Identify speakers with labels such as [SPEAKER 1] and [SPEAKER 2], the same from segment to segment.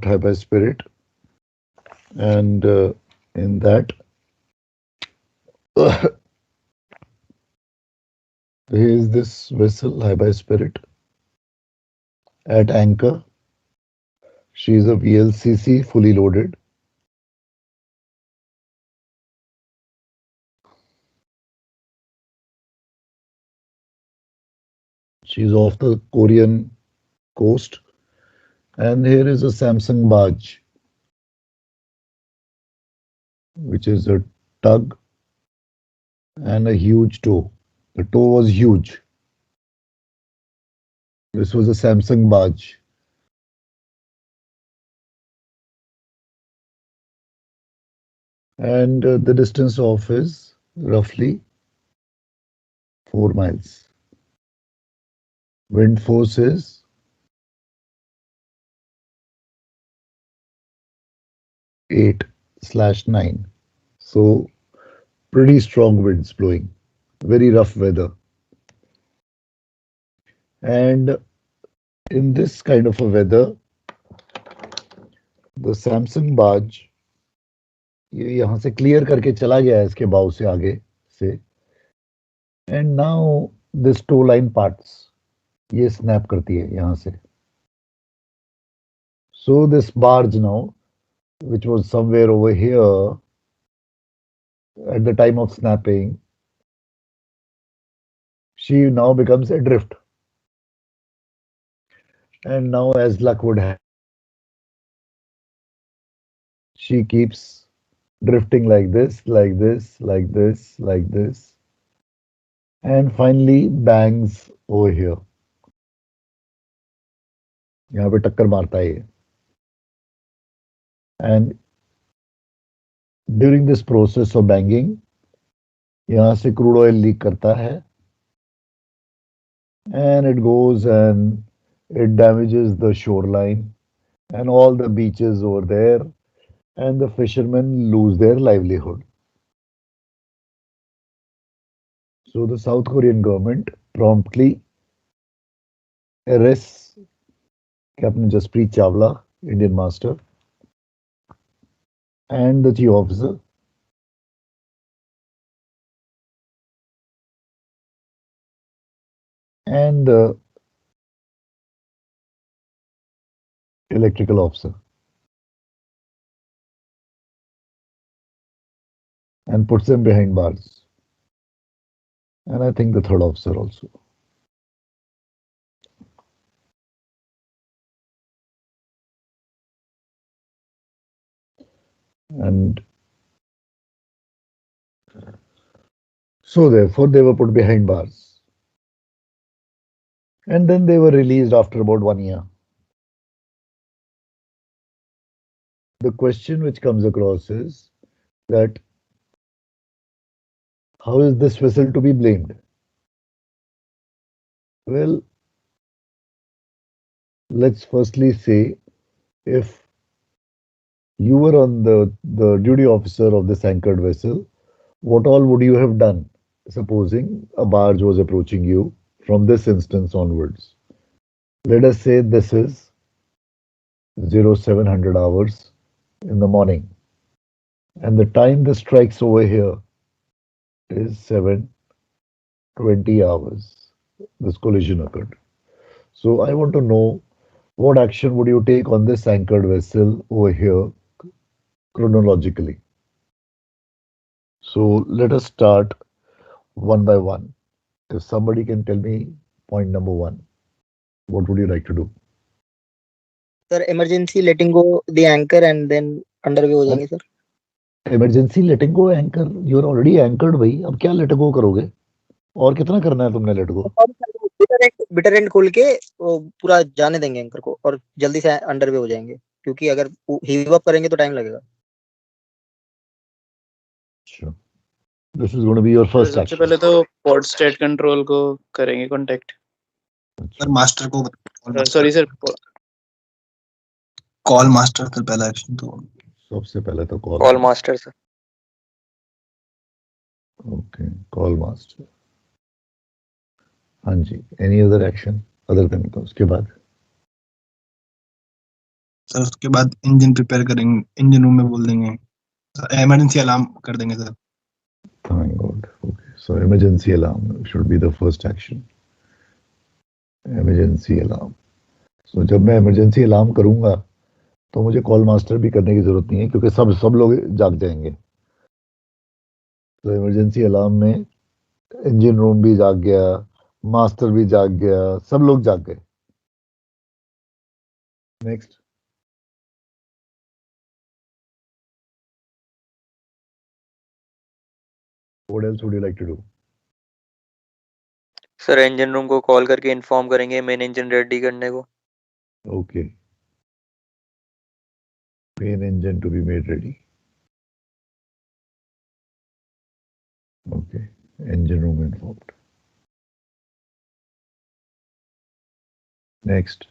[SPEAKER 1] aircraft Hebei Spirit, and in that here is this vessel Hebei Spirit at anchor. She is a VLCC fully loaded. She is off the Korean coast, and here is a Samsung barge, which is a tug and a huge tow. The tow was huge. This was a Samsung barge. And the distance off is roughly 4 miles. Wind force is 8/9. So pretty strong winds blowing, very rough weather. And in this kind of a weather, the Samsung barge ये यहाँ से clear करके चला गया है इसके बाव से आगे से, and now this tow line parts, ये स्नैप करती है यहाँ से. So this barge now, which was somewhere over here at the time of snapping, she now becomes adrift. And now, as luck would have, she keeps drifting like this, like this, like this, like this, and finally bangs over here. यहाँ पे टक्कर मारता है ये. And during this process of banging, यहाँ से crude oil leak करता है, and it goes and it damages the shoreline and all the beaches over there, and the fishermen lose their livelihood. So the South Korean government promptly arrests Captain Jaspreet Chawla, Indian master, and the chief officer, and the electrical officer, and puts them behind bars. And I think the third officer also. And so therefore they were put behind bars. And then they were released after about 1 year. The question which comes across is that how is this vessel to be blamed? Well, let's firstly say, if you were on the duty officer of this anchored vessel, what all would you have done, supposing a barge was approaching you from this instance onwards? Let us say this is 0700 hours in the morning, and the time this strikes over here is 7:20 hours. This collision occurred. So I want to know, what action would you take on this anchored vessel over here chronologically? So let us start one by one. If somebody can tell me point number 1, what would you like to do?
[SPEAKER 2] Sir, emergency letting go the anchor and then underway हो जाएंगे sir.
[SPEAKER 1] Emergency letting go anchor? You are already anchored भाई, अब क्या let go करोगे? और कितना करना है तुमने let go?
[SPEAKER 2] बिटर एंड खोल के पूरा जाने देंगे एंकर को और जल्दी से अंडरवे हो जाएंगे, क्योंकि अगर हीव अप करेंगे तो टाइम लगेगा.
[SPEAKER 1] Sure. This is going to be your first
[SPEAKER 3] सबसे
[SPEAKER 1] action.
[SPEAKER 3] पहले तो पोर्ट स्टेट कंट्रोल को करेंगे कांटेक्ट.
[SPEAKER 4] सर मास्टर को
[SPEAKER 3] सॉरी सर,
[SPEAKER 4] कॉल मास्टर का पहला एक्शन तो
[SPEAKER 1] सबसे पहले तो
[SPEAKER 2] call master sir.
[SPEAKER 1] Okay, call master. हाँ जी, any other action other than उसके बाद?
[SPEAKER 4] सर उसके बाद इंजन प्रिपेयर करेंगे, इंजन रूम में बोल देंगे, इमरजेंसी अलार्म कर देंगे sir.
[SPEAKER 1] Thank God. Okay. So emergency alarm should be the first action. Emergency alarm. So जब मैं emergency alarm करूंगा तो मुझे कॉल मास्टर भी करने की जरूरत नहीं है क्योंकि सब लोग जाग जाएंगे। तो इमरजेंसी अलार्म में इंजन रूम भी जाग गया, मास्टर भी जाग गया, सब लोग जाग गए। Next. What else would you like to do?
[SPEAKER 5] Sir engine room को कॉल करके इन्फॉर्म करेंगे मेन इंजन रेडी करने को।
[SPEAKER 1] Okay. Main engine to be made ready. Okay. Engine room informed. Next.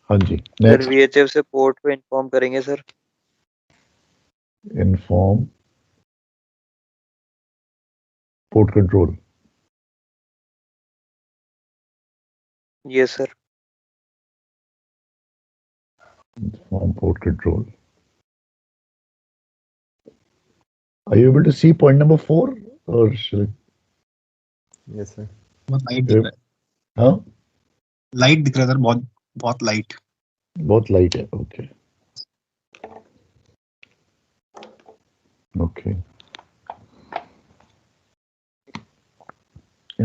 [SPEAKER 1] हाँ जी।
[SPEAKER 5] Sir
[SPEAKER 1] next.
[SPEAKER 5] VHF से port पे inform करेंगे सर।
[SPEAKER 1] Inform port control.
[SPEAKER 5] Yes sir.
[SPEAKER 1] Inform port control. Are you able to see point number 4 or shall I?
[SPEAKER 6] Yes, sir.
[SPEAKER 4] बहुत light दिख रहा है,
[SPEAKER 1] हाँ,
[SPEAKER 4] लाइट दिख रहा है सर, बहुत बहुत लाइट।
[SPEAKER 1] बहुत लाइट है। Okay okay.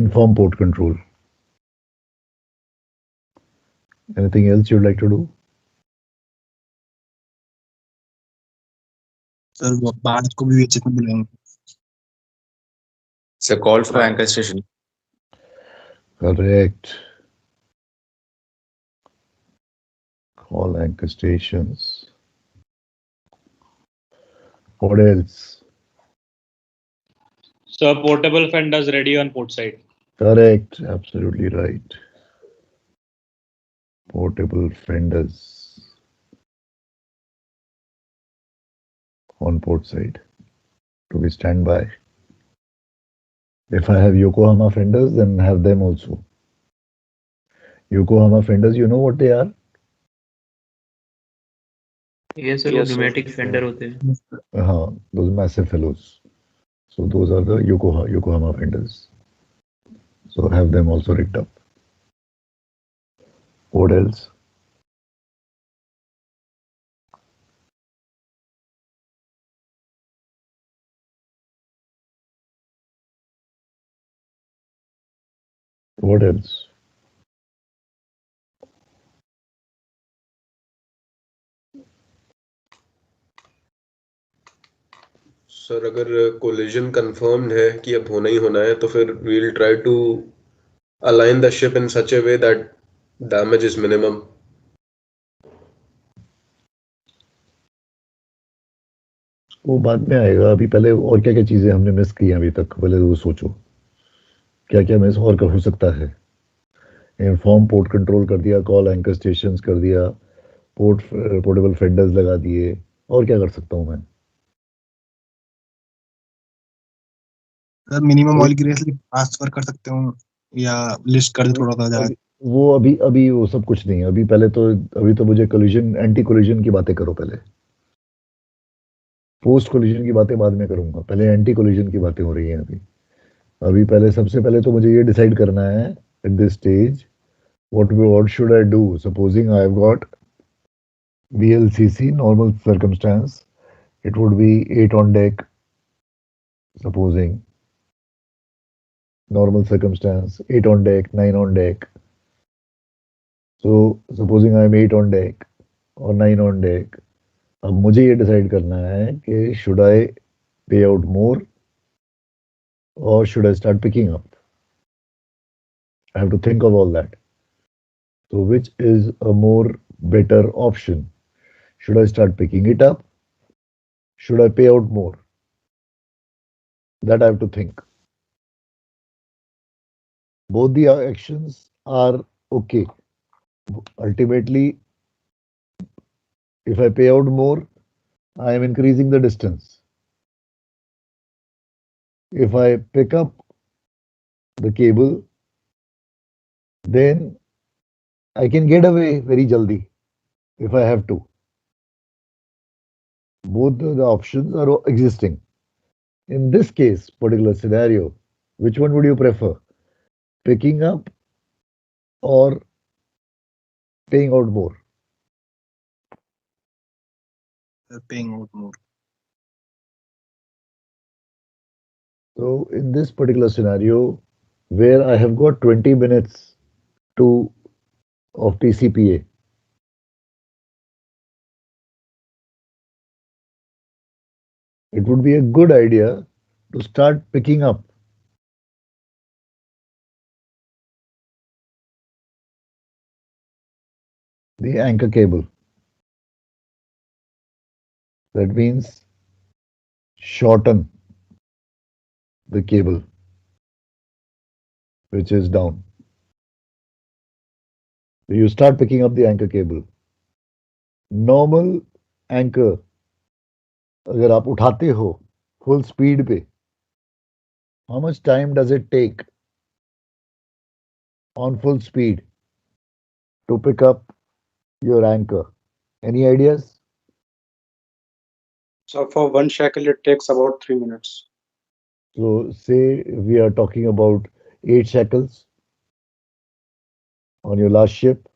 [SPEAKER 1] Inform port control. Anything else you'd like to do?
[SPEAKER 4] Sir वो बाद को भी VHF में बुलाएंगे।
[SPEAKER 7] It's a call for anchor station.
[SPEAKER 1] Correct. Call anchor stations. What else?
[SPEAKER 8] So portable fenders ready on port side.
[SPEAKER 1] Correct. Absolutely right. Portable fenders on port side to be standby. If I have Yokohama fenders, then have them also. Yokohama fenders, you know what they are?
[SPEAKER 8] Yes, sir.
[SPEAKER 5] Yes, sir.
[SPEAKER 8] Pneumatic fender होते हैं.
[SPEAKER 1] Those massive fellows. So those are the Yokohama fenders. So have them also rigged up. What else? What else?
[SPEAKER 9] Sir अगर collision confirmed है कि अब होना ही होना है तो फिर we'll try to align the ship in such a way that damage is minimum.
[SPEAKER 1] वो बाद में आएगा। अभी पहले और क्या क्या चीजें हमने मिस की हैं अभी तक, पहले वो सोचो क्या क्या मिस और हो सकता है। इन्फॉर्म पोर्ट कंट्रोल कर दिया, कॉल एंकर स्टेशंस कर दिया, पोर्टेबल फेंडर्स लगा दिए, और क्या कर सकता हूँ मैं?
[SPEAKER 4] सर मिनिमम ऑयल की रेस ट्रांसफर कर सकते हो या लिस्ट कर दे थोड़ा सा ज्यादा।
[SPEAKER 1] वो अभी वो सब कुछ नहीं है। अभी तो मुझे कोलिजन, एंटी कोलिजन की बातें करो पहले। पोस्ट कोलिजन की बातें बाद में करूंगा, पहले एंटी कोलिजन की बातें हो रही हैं अभी। अभी पहले सबसे पहले तो मुझे ये डिसाइड करना है at this stage what should I do? Supposing I've got VLCC, normal circumstance, it would be 8 on deck. Supposing normal circumstance, 8 on deck, 9 on deck. So supposing I'm 8 on deck or 9 on deck, अब मुझे ये decide करना है कि should I pay out more or should I start picking up? I have to think of all that. So which is a more better option? Should I start picking it up? Should I pay out more? That I have to think. Both the actions are okay. Ultimately, if I pay out more, I am increasing the distance. If I pick up the cable, then I can get away very jaldi if I have to. Both the options are existing. In this case, particular scenario, which one would you prefer? Picking up or paying out more?
[SPEAKER 4] Paying out more.
[SPEAKER 1] So in this particular scenario, where I have got 20 minutes to of TCPA, it would be a good idea to start picking up the anchor cable. That means shorten the cable which is down. So you start picking up the anchor cable. Normal anchor अगर आप उठाते हो full speed पे, how much time does it take on full speed to pick up your anchor? Any ideas?
[SPEAKER 7] So for one shackle, it takes about 3 minutes.
[SPEAKER 1] So say we are talking about 8 shackles on your last ship.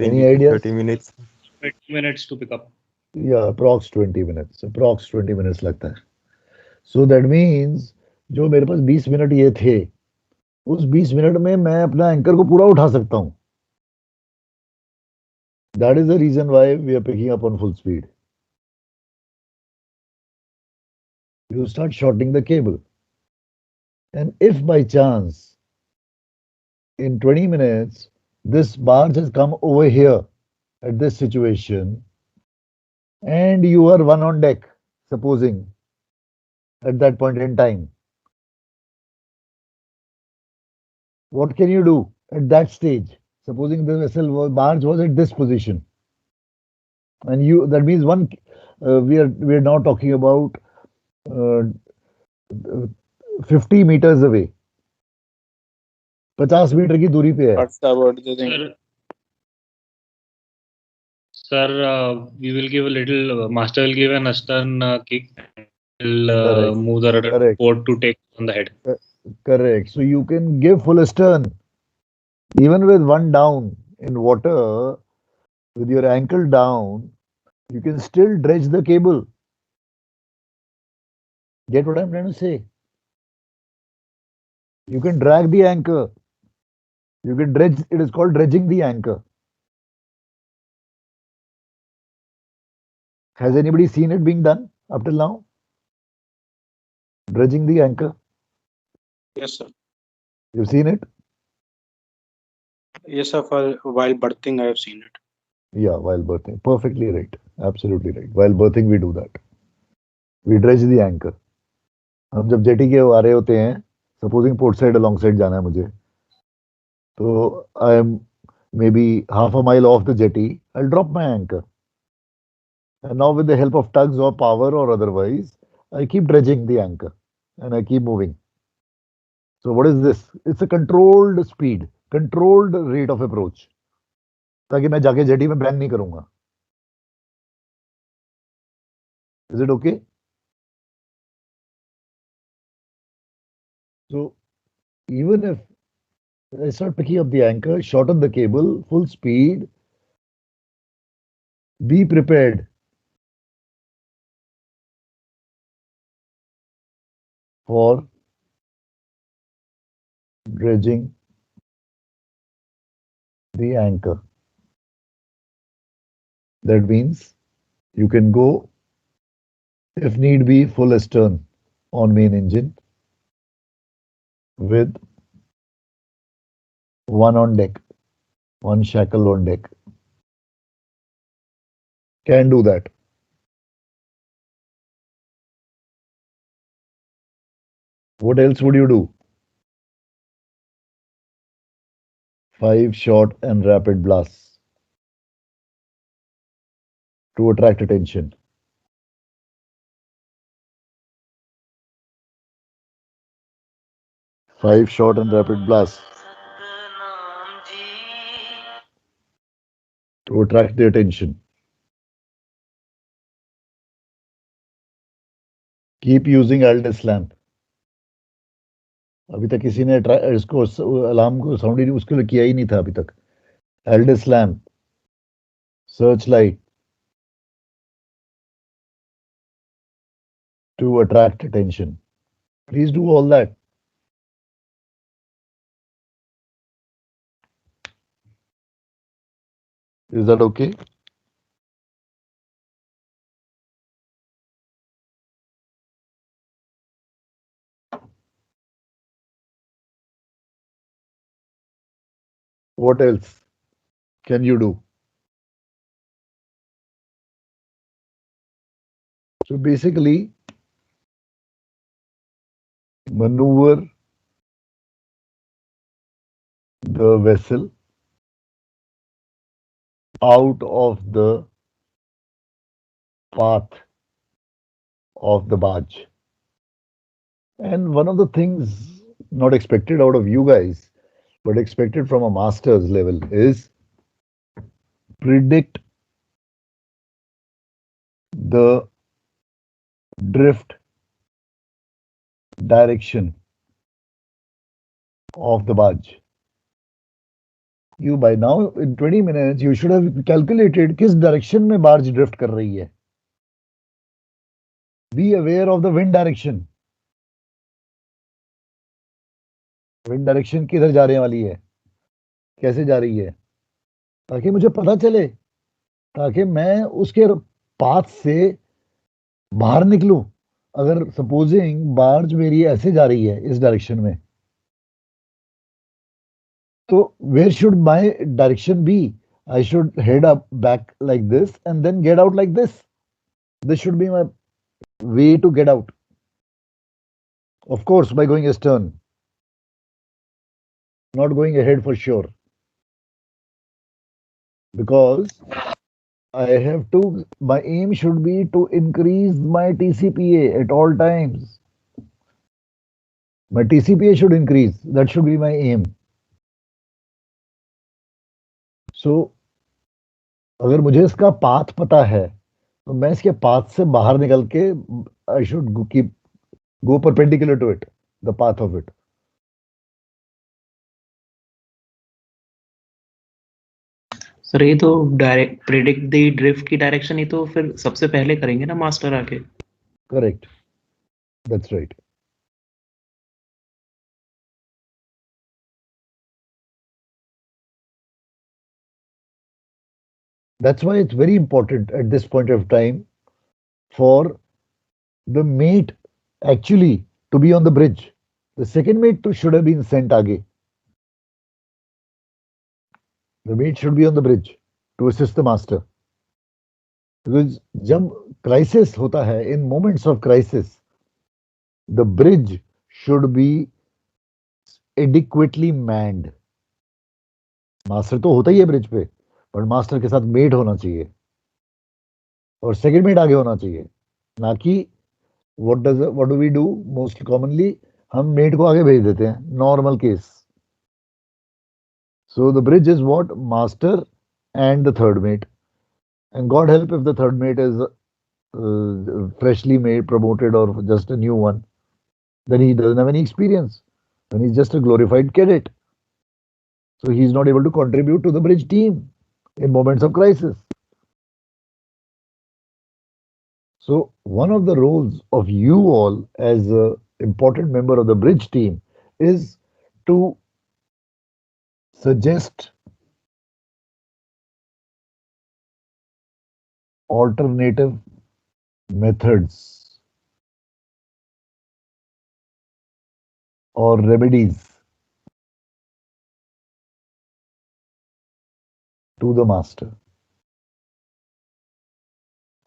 [SPEAKER 1] Any
[SPEAKER 6] 20 to
[SPEAKER 1] ideas?
[SPEAKER 6] 30 minutes.
[SPEAKER 8] 20 minutes to pick up.
[SPEAKER 1] Yeah, approx 20 minutes. Approx 20 minutes लगता है. So that means जो मेरे पास 20 minute ये थे, उस 20 minute में मैं अपना एंकर को पूरा उठा सकता हूं. That is the reason why we are picking up on full speed. You start shortening the cable. And if by chance in 20 minutes this barge has come over here at this situation and you are one on deck, supposing at that point in time, what can you do at that stage? Supposing the barge was at this position, and you that means we are now talking about uh, 50 meters away. 50 metre की दूरी पे है.
[SPEAKER 8] Sir, we will give a little. Master will give an astern kick. Will
[SPEAKER 1] Correct.
[SPEAKER 8] move the rudder
[SPEAKER 1] Correct.
[SPEAKER 8] port to take on the head.
[SPEAKER 1] Correct. So you can give full astern even with one down in water, with your ankle down, you can still dredge the cable. Get what I'm trying to say? You can drag the anchor. You can dredge. It is called dredging the anchor. Has anybody seen it being done up till now? Dredging the anchor.
[SPEAKER 7] Yes, sir.
[SPEAKER 1] You've seen it?
[SPEAKER 7] Yes, sir. For while berthing, I have seen it.
[SPEAKER 1] Yeah, while berthing. Perfectly right. Absolutely right. While berthing, we do that. We dredge the anchor. हम जब jetty के आ रहे होते हैं, supposing port side along side जाना है मुझे, तो I am maybe half a mile off the jetty, I'll drop my anchor. And now with the help of tugs or power or otherwise, I keep dredging the anchor and I keep moving. So what is this? It's a controlled speed, controlled rate of approach. ताकि मैं जाके jetty में bang नहीं करूंगा. Is it okay? So even if I start picking up the anchor, shorten the cable, full speed, be prepared for dredging the anchor. That means you can go, if need be, full astern on main engine with one on deck, one shackle on deck. Can do that. What else would you do? 5 short and rapid blasts to attract attention. 5 short and rapid blasts to attract the attention. Keep using Aldous lamp. अभी तक किसी ने इसको alarm को sound ही उसके लिए किया ही नहीं था अभी तक. Aldous lamp, searchlight to attract attention. Please do all that. Is that okay? What else can you do? So basically, maneuver the vessel out of the path of the barge. And one of the things not expected out of you guys, but expected from a master's level is predict the drift direction of the barge. You by now in 20 minutes you should have calculated किस direction में barge drift कर रही है. Be aware of the wind direction. Wind direction किधर जाने वाली है, कैसे जा रही है, ताकि मुझे पता चले, ताकि मैं उसके पाथ से बाहर निकलूं. अगर सपोजिंग बार्ज मेरी ऐसे जा रही है इस डायरेक्शन में, तो where should my direction be? I should head up back like this and then get out like this. This should be my way to get out. Of course, by going astern, not going ahead for sure, because I have to, my aim should be to increase my TCPA at all times. My TCPA should increase. That should be my aim. So, अगर मुझे इसका path पता है, तो मैं इसके path से बाहर निकल के I should go perpendicular to it, the path of it.
[SPEAKER 3] Sir ये तो डायरेक्ट प्रिडिक्ट द ड्रिफ्ट की डायरेक्शन ही तो फिर सबसे पहले करेंगे ना मास्टर आके.
[SPEAKER 1] Correct. That's right. That's why it's very important at this point of time for the mate actually to be on the bridge. The second mate should have been sent आगे. The mate should be on the bridge to assist the master. Because जब crisis होता है, in moments of crisis, the bridge should be adequately manned. Master तो होता ही है bridge पे, पर master के साथ मेट होना चाहिए और सेकंड मेट आगे होना चाहिए. ना कि what do we do most commonly, हम मेट को आगे भेज देते हैं, normal case. So the bridge is what master and the third mate, and God help if the third mate is freshly made, promoted, or just a new one, then he doesn't have any experience, then he's just a glorified cadet. So he's not able to contribute to the bridge team in moments of crisis. So one of the roles of you all as an important member of the bridge team is to suggest alternative methods or remedies to the master.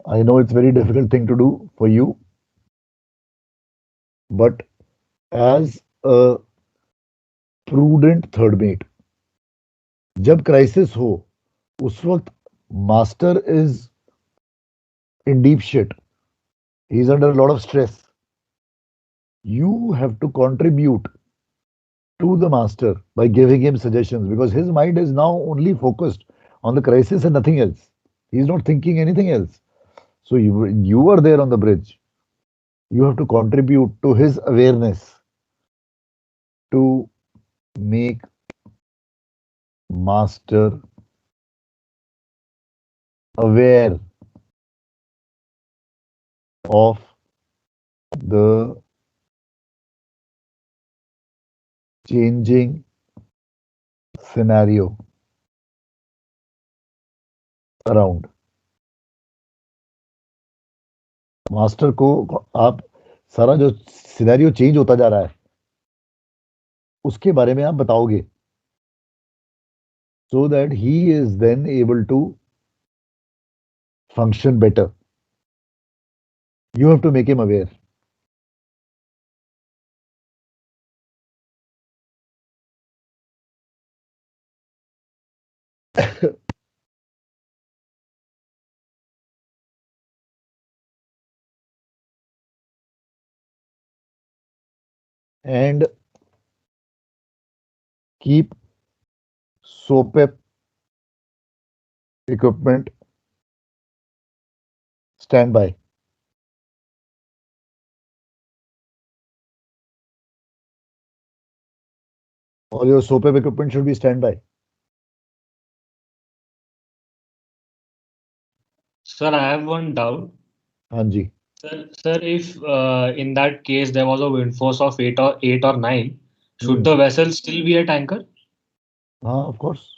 [SPEAKER 1] I know it's a very difficult thing to do for you, but as a prudent third mate, जब crisis हो, उस वक्त master is in deep shit. He's under a lot of stress. You have to contribute to the master by giving him suggestions, because his mind is now only focused on the crisis and nothing else. He's not thinking anything else. So you are there on the bridge. You have to contribute to his awareness to make master aware of the changing scenario around. Master को आप सारा जो scenario change होता जा रहा है उसके बारे में आप बताओगे, so that he is then able to function better. You have to make him aware. And keep SOAP equipment standby. All your SOAP equipment should be standby.
[SPEAKER 8] Sir, I have one doubt.
[SPEAKER 1] Hanji.
[SPEAKER 8] Sir, if in that case there was a wind force of 8 or 9, should the vessel still be a tanker?
[SPEAKER 1] Of course.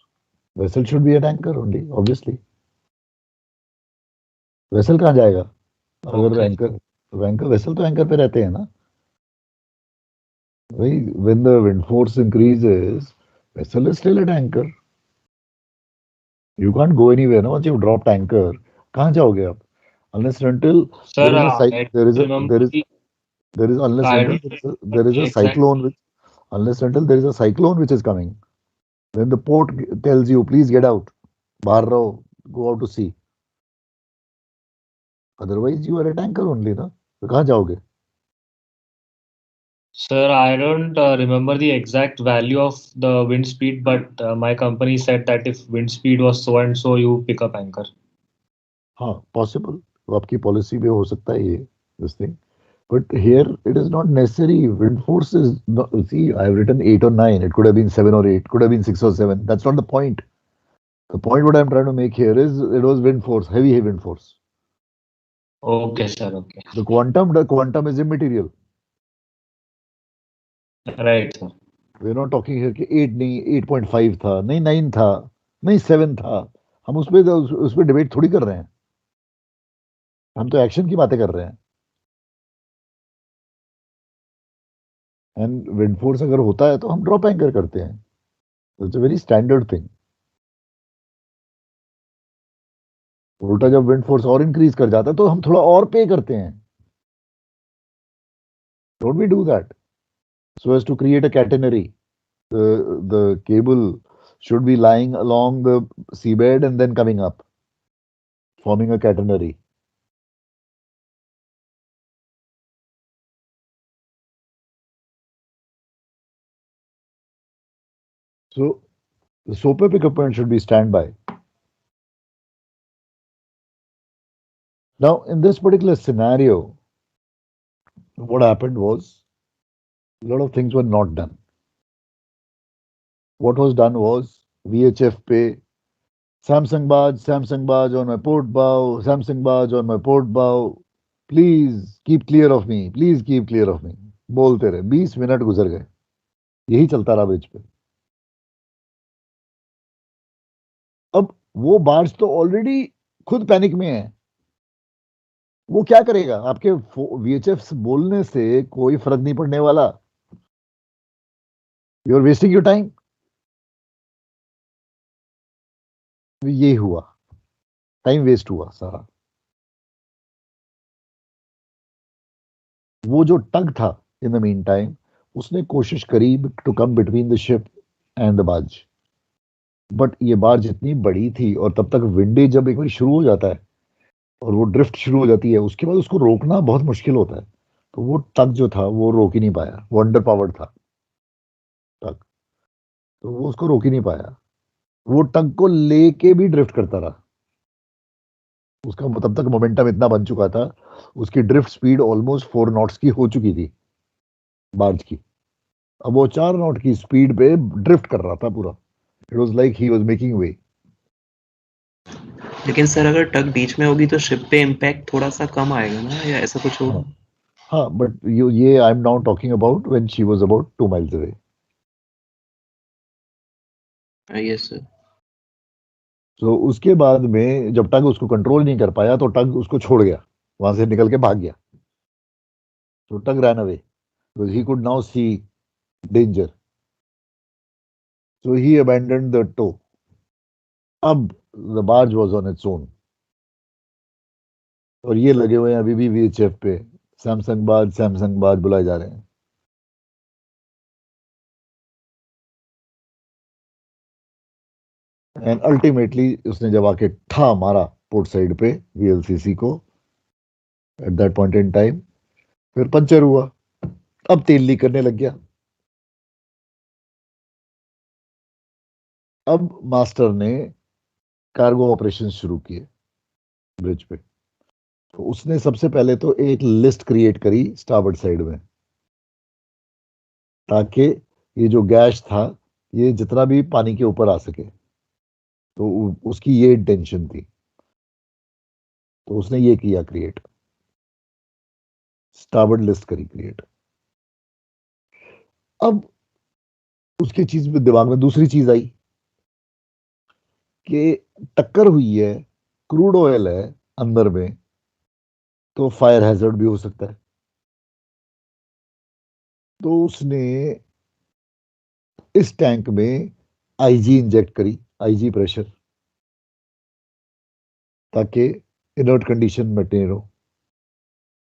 [SPEAKER 1] Vessel should be a tanker only, obviously. Vessel कहाँ जाएगा? अगर anchor vessel तो anchor पे रहते हैं ना. When the wind force increases, vessel is still a tanker. You can't go anywhere. No, once you drop tanker, कहाँ जाओगे आप? Unless and until
[SPEAKER 8] Sir,
[SPEAKER 1] there is a cyclone which, unless and until there is a cyclone which is coming, then the port tells you, please get out. बाहर रहो, go out to sea. Otherwise, you are a tanker only, ना? तो कहाँ जाओगे?
[SPEAKER 8] Sir, I don't remember the exact value of the wind speed, but my company said that if wind speed was so and so, you pick up anchor.
[SPEAKER 1] हाँ, possible. तो आपकी policy में हो सकता है ये, this thing. But here it is not necessary. Wind force is not, see, I have written 8 or 9. It could have been 7 or 8. Could have been 6 or 7. That's not the point. The point what I'm trying to make here is it was wind force, heavy wind force.
[SPEAKER 8] Okay, sir. Okay.
[SPEAKER 1] The quantum is immaterial.
[SPEAKER 8] Right, sir.
[SPEAKER 1] We're not talking here कि 8 नहीं, 8.5 था, नहीं 9 था, नहीं 7 था. हम उस पे डिबेट थोड़ी कर रहे हैं. हम तो एक्शन की बातें कर रहे हैं. एंड विंड फोर्स अगर होता है तो हम ड्रॉप एंकर करते हैं. It's a very standard thing. उल्टा जब विंड फोर्स और इंक्रीज कर जाता है तो हम थोड़ा और पे करते हैं. Don't we do that so as to create a catenary? The cable should be lying along the seabed and then coming up, forming a catenary. So the SOAP equipment should be standby. Now, in this particular scenario, what happened was a lot of things were not done. What was done was VHF पे Samsung barge on my port bow, Samsung barge on my port bow. Please keep clear of me. Please keep clear of me. बोलते रहे. 20 minute गुजर गए. यही चलता रहा bridge पे. अब वो बार्ज तो ऑलरेडी खुद पैनिक में है. वो क्या करेगा? आपके VHF बोलने से कोई फर्क नहीं पड़ने वाला. You are wasting your time. ये हुआ, टाइम वेस्ट हुआ सारा. वो जो टग था इन द मीन टाइम, उसने कोशिश करी to come between the ship and the barge. But ये बार्ज इतनी बड़ी थी और तब तक विंडेज जब एक बार शुरू हो जाता है और वो ड्रिफ्ट शुरू हो जाती है, उसके बाद उसको रोकना बहुत मुश्किल होता है. तो वो टग जो था वो रोक ही नहीं पाया. वो अंडर पावर्ड था टग. तो वो उसको रोक ही नहीं पाया, वो टग को लेके भी ड्रिफ्ट करता रहा। उसका तब तक मोमेंटम इतना बन चुका था, उसकी ड्रिफ्ट स्पीड ऑलमोस्ट 4 नॉट्स की हो चुकी थी बार्ज की। अब वो 4 नॉट की स्पीड पे ड्रिफ्ट कर रहा था पूरा। It was like he was making वे।
[SPEAKER 3] लेकिन सर अगर टग बीच में होगी तो शिप पे इम्पैक्ट थोड़ा सा कम आएगा ना, या ऐसा कुछ होगा?
[SPEAKER 1] हाँ, बट ये I am now talking about when she was about 2 miles away.
[SPEAKER 3] Yes sir.
[SPEAKER 1] तो उसके बाद में जब टग उसको कंट्रोल नहीं कर पाया तो टग उसको छोड़ गया, वहां से निकल के भाग गया। तो tug ran away because he could now see danger, so he abandoned the tow. अब the barge was on its own, और ये लगे हुए हैं अभी भी वीएचएफ पे, सैमसंग बाज बुलाए जा रहे हैं। एंड अल्टीमेटली उसने जब आके ठा मारा पोर्ट साइड पे वीएलसीसी को at that point in time, फिर पंचर हुआ। अब तेल लीक करने लग गया। अब मास्टर ने कार्गो ऑपरेशन शुरू किए ब्रिज पे। तो उसने सबसे पहले तो एक लिस्ट क्रिएट करी स्टारबोर्ड साइड में, ताकि ये जो गैस था ये जितना भी पानी के ऊपर आ सके। तो उसकी ये इंटेंशन थी, तो उसने ये किया क्रिएट, स्टारबोर्ड लिस्ट करी क्रिएट। अब उसकी चीज में दिमाग में दूसरी चीज आई कि टक्कर हुई है, क्रूड ऑयल है अंदर में, तो फायर हैजर्ड भी हो सकता है। तो उसने इस टैंक में आईजी इंजेक्ट करी, आईजी प्रेशर, ताकि इनर्ट कंडीशन मेंटेन हो,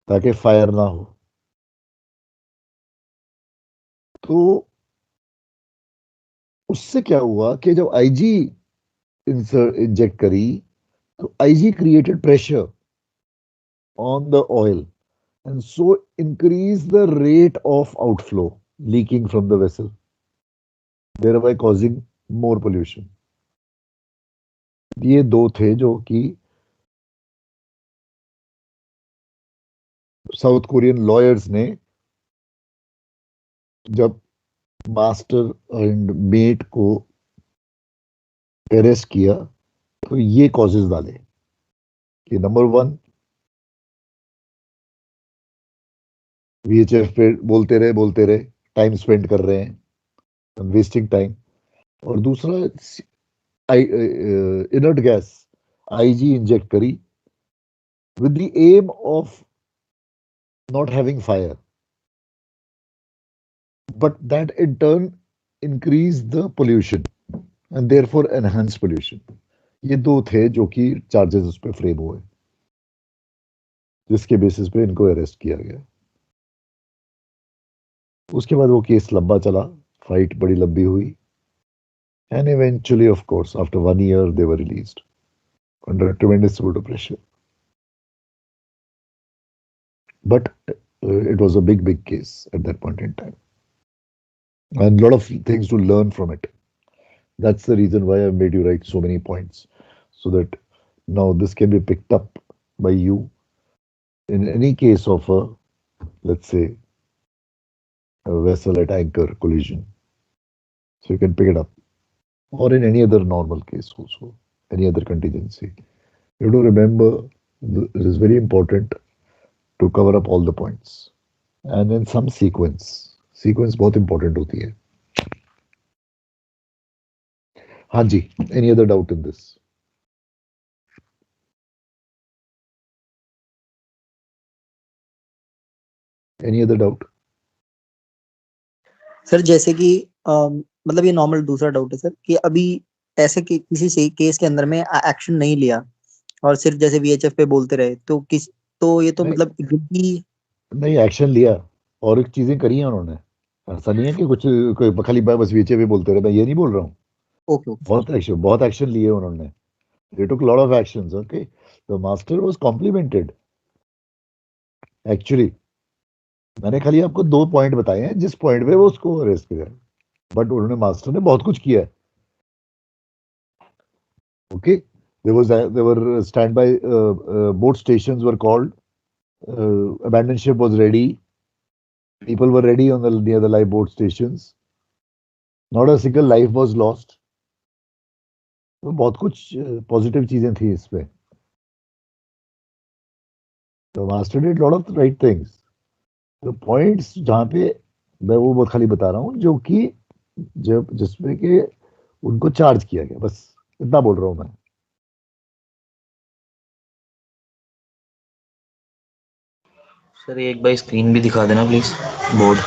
[SPEAKER 1] ताकि फायर ना हो। तो उससे क्या हुआ कि जब आईजी इंजेक्ट करी तो IG created pressure on the oil and so increase the rate of outflow leaking from the vessel, thereby causing more pollution. ये दो थे जो कि साउथ कोरियन लॉयर्स ने जब मास्टर एंड मेट को अरेस्ट किया तो ये कॉजेज डाले कि नंबर 1, वीएचएफ पे बोलते रहे, टाइम स्पेंड कर रहे हैं, वेस्टिंग टाइम। और दूसरा, इनर्ट गैस आईजी इंजेक्ट करी with the aim of not having fire, but that in turn increase the pollution and therefore enhance pollution. ये दो थे जो कि चार्जेस उस पर फ्रेम हुए, जिसके बेसिस पे इनको अरेस्ट किया गया। उसके बाद वो केस लंबा चला, फाइट बड़ी लंबी हुई, and eventually of course after 1 year they were released under a tremendous amount of pressure. But it was a big case at that point in time, and a lot of things to learn from it. That's the reason why I made you write so many points, so that now this can be picked up by you in any case of a, let's say, a vessel at anchor collision. So you can pick it up, or in any other normal case also, any other contingency. You have to remember, it is very important to cover up all the points, and in some sequence. Sequence बहुत important होती है। हाँ जी, any other doubt in this? Any other doubt?
[SPEAKER 2] Sir जैसे कि मतलब ये normal दूसरा doubt है सर कि अभी ऐसे कि किसी केस के अंदर में एक्शन नहीं लिया और सिर्फ जैसे वीएचएफ पे बोलते रहे तो ये तो
[SPEAKER 1] नहीं।
[SPEAKER 2] मतलब
[SPEAKER 1] नहीं, एक्शन लिया और एक चीजें करी हैं उन्होंने। ऐसा नहीं है कि कुछ कोई खाली बस वीचे पे बोलते रहे, मैं ये नहीं बोल रहा हूँ।
[SPEAKER 2] ओके
[SPEAKER 1] बहुत एक्शन लिए उन्होंने। they took a lot of actions. Okay, the master was complimented actually। मैंने खाली आपको 2 पॉइंट बताए हैं जिस पॉइंट पे वो उसको अरेस्ट किया। बट उन्होंने मास्टर ने बहुत कुछ किया है. Okay, there were standby boat stations were called. Abandoned ship was ready. People were ready on the near the live boat stations. Not a single life was lost. तो बहुत कुछ पॉजिटिव चीजें थी इसमें. तो master did lot of right things. तो points जहाँ पे मैं वो खाली बता रहा हूँ जो कि जब जिसमें कि उनको चार्ज किया गया, बस इतना बोल रहा हूँ मैं.
[SPEAKER 3] सर एक बार स्क्रीन भी दिखा देना please, board.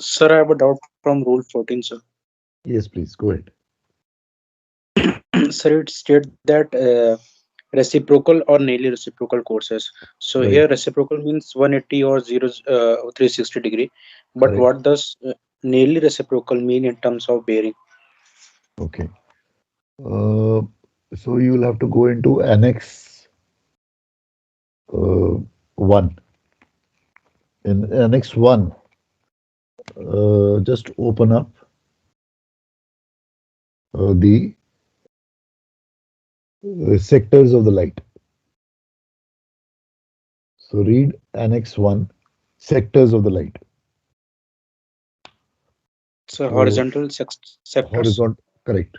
[SPEAKER 7] Sir, I have a doubt from Rule 14, sir.
[SPEAKER 1] Yes, please go ahead.
[SPEAKER 7] Sir, it states that reciprocal or nearly reciprocal courses. So
[SPEAKER 1] Right.
[SPEAKER 7] here reciprocal means 180 or 360 degree. But
[SPEAKER 1] Correct.
[SPEAKER 7] what does nearly reciprocal mean in terms of bearing?
[SPEAKER 1] Okay. So you will have to go into Annex 1. In Annex 1, just open up the sectors of the light. So read Annex 1, sectors of the light.
[SPEAKER 7] So
[SPEAKER 1] So
[SPEAKER 7] horizontal sectors.
[SPEAKER 1] horizontal, correct.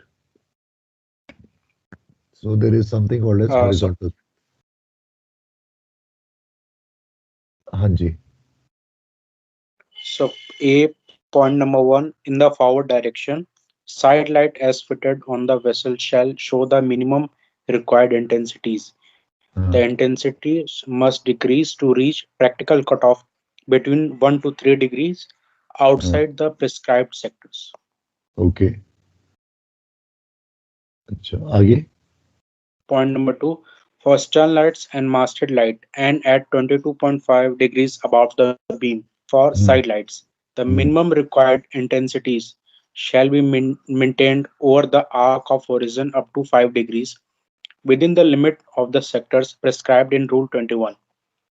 [SPEAKER 1] So there is something called as
[SPEAKER 7] So
[SPEAKER 1] horizontal. हाँ जी.
[SPEAKER 7] So A point number one, in the forward direction, side light as fitted on the vessel shall show the minimum required intensities. The intensities must decrease to reach practical cutoff between 1 to 3 degrees outside the prescribed sectors.
[SPEAKER 1] Okay. अच्छा आगे.
[SPEAKER 7] Point number two, for stern lights and masthead light and at 22.5 degrees above the beam for side lights, the minimum required intensities shall be maintained over the arc of horizon up to 5 degrees within the limit of the sectors prescribed in Rule 21.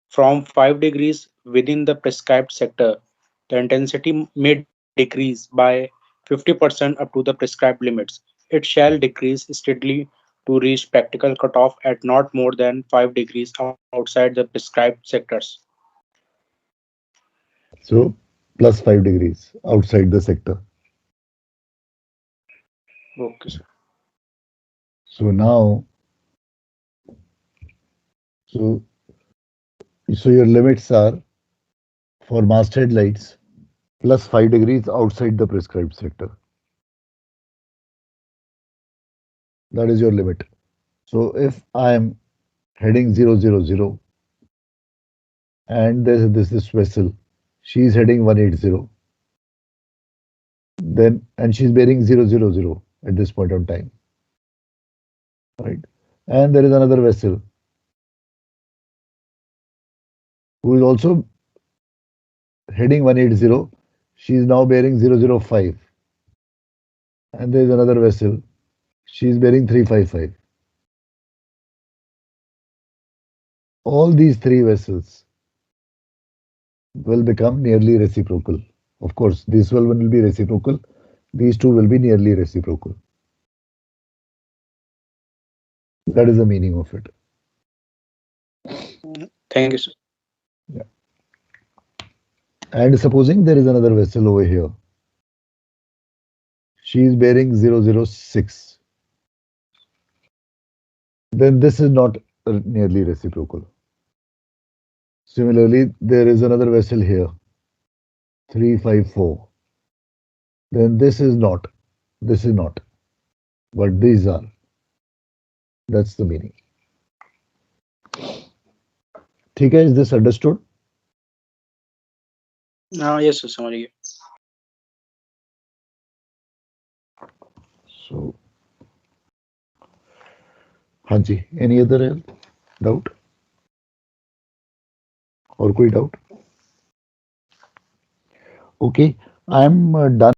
[SPEAKER 7] From 5 degrees within the prescribed sector, the intensity may decrease by 50% up to the prescribed limits. It shall decrease steadily to reach practical cutoff at not more than 5 degrees outside the prescribed sectors.
[SPEAKER 1] So plus 5 degrees outside the sector.
[SPEAKER 7] Okay, sir.
[SPEAKER 1] So now, so your limits are for masthead lights plus 5 degrees outside the prescribed sector. That is your limit. So if I am heading 000 and there's this vessel, she is heading 180, then and she's bearing 000 at this point of time, right? And there is another vessel who is also heading 180. She is now bearing 005, and there is another vessel. She is bearing 355. All these three vessels will become nearly reciprocal. Of course, this one will be reciprocal. These two will be nearly reciprocal. That is the meaning of it.
[SPEAKER 7] Thank you, sir.
[SPEAKER 1] Yeah. And supposing there is another vessel over here, she is bearing 006. Then this is not nearly reciprocal. Similarly, there is another vessel here, 354. Then this is not. But these are. That's the meaning. ठीक है, is this understood?
[SPEAKER 7] Yes, sir, समझ गए.
[SPEAKER 1] So, हाँ जी, any other doubt? और कोई doubt? Okay, I am done.